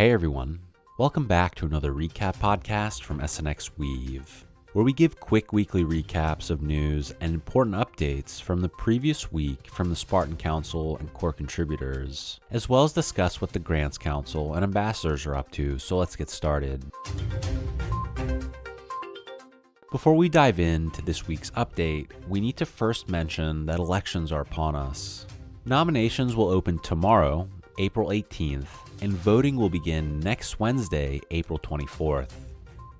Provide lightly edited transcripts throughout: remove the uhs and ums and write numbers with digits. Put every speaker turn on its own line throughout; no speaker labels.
Hey everyone, welcome back to another recap podcast from SNXweave, where we give quick weekly recaps of news and important updates from the previous week from the Spartan Council and core contributors, as well as discuss what the Grants Council and ambassadors are up to, so let's get started. Before we dive into this week's update, we need to first mention that elections are upon us. Nominations will open tomorrow, April 18th, and voting will begin next Wednesday, April 24th.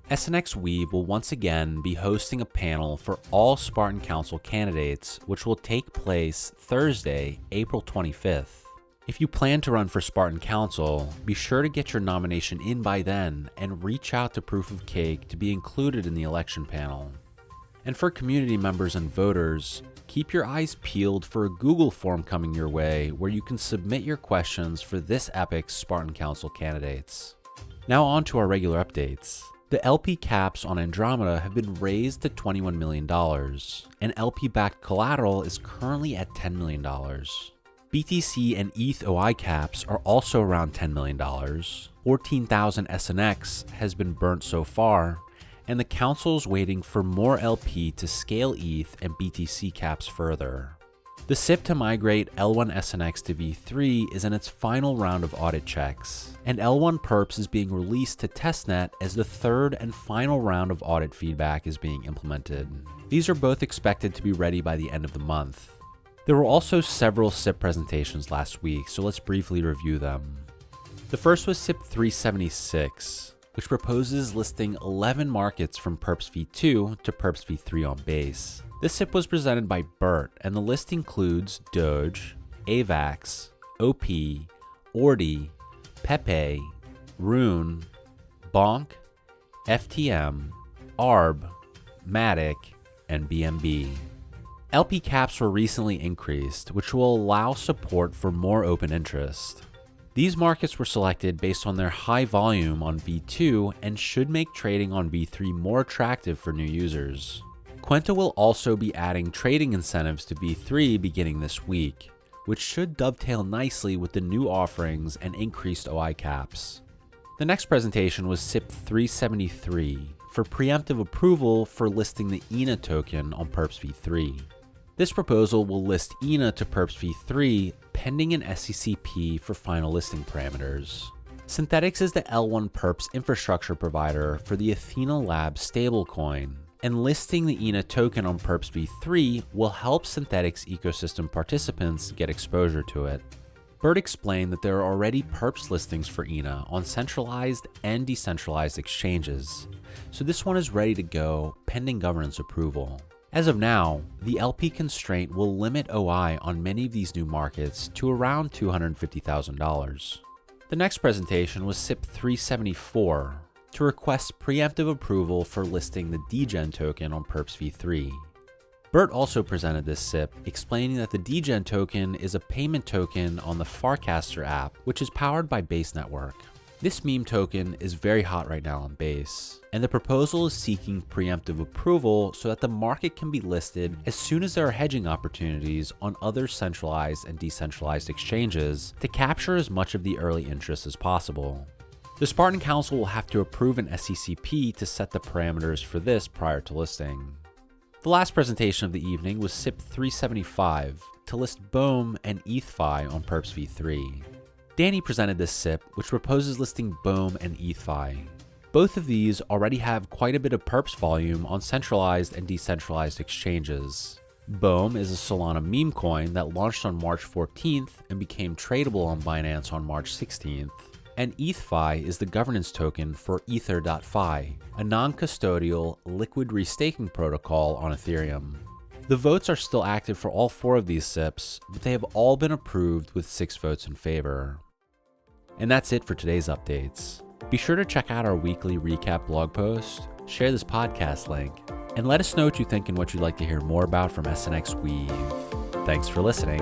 SNXweave will once again be hosting a panel for all Spartan Council candidates, which will take place Thursday, April 25th. If you plan to run for Spartan Council, be sure to get your nomination in by then and reach out to Proof of Cake to be included in the election panel. And for community members and voters, keep your eyes peeled for a Google form coming your way where you can submit your questions for this epic's Spartan Council candidates. Now on to our regular updates. The LP caps on Andromeda have been raised to $21 million, and LP-backed collateral is currently at $10 million. BTC and ETH OI caps are also around $10 million. 14,000 SNX has been burnt so far, and the council's waiting for more LP to scale ETH and BTC caps further. The SIP to migrate L1 SNX to V3 is in its final round of audit checks, and L1 perps is being released to testnet as the third and final round of audit feedback is being implemented. These are both expected to be ready by the end of the month. There were also several SIP presentations last week, so let's briefly review them. The first was SIP 376. Which proposes listing 11 markets from Perps v2 to Perps v3 on Base. This SIP was presented by Bert, and the list includes Doge, AVAX, OP, Ordi, Pepe, Rune, Bonk, FTM, ARB, Matic, and BNB. LP caps were recently increased, which will allow support for more open interest. These markets were selected based on their high volume on V2 and should make trading on V3 more attractive for new users. Quenta will also be adding trading incentives to V3 beginning this week, which should dovetail nicely with the new offerings and increased OI caps. The next presentation was SIP 373 for preemptive approval for listing the ENA token on Perps v3. This proposal will list ENA to Perps v3 pending an SECP for final listing parameters. Synthetics is the L1 Perps infrastructure provider for the Athena Labs stablecoin, and listing the ENA token on Perps v3 will help Synthetics ecosystem participants get exposure to it. Bert explained that there are already Perps listings for ENA on centralized and decentralized exchanges, so this one is ready to go pending governance approval. As of now, the LP constraint will limit OI on many of these new markets to around $250,000. The next presentation was SIP 374 to request preemptive approval for listing the DGen token on Perps v3. Bert also presented this SIP, explaining that the DGen token is a payment token on the Farcaster app, which is powered by Base Network. This meme token is very hot right now on Base, and the proposal is seeking preemptive approval so that the market can be listed as soon as there are hedging opportunities on other centralized and decentralized exchanges to capture as much of the early interest as possible. The Spartan Council will have to approve an SECP to set the parameters for this prior to listing. The last presentation of the evening was SIP 375 to list BOEM and ETHFi on Perps v3. Danny presented this SIP, which proposes listing BOEM and ETHFi. Both of these already have quite a bit of Perps volume on centralized and decentralized exchanges. BOEM is a Solana meme coin that launched on March 14th and became tradable on Binance on March 16th. And ETHFi is the governance token for Ether.fi, a non-custodial liquid restaking protocol on Ethereum. The votes are still active for all 4 of these SIPs, but they have all been approved with 6 votes in favor. And that's it for today's updates. Be sure to check out our weekly recap blog post, share this podcast link, and let us know what you think and what you'd like to hear more about from SNXweave. Thanks for listening.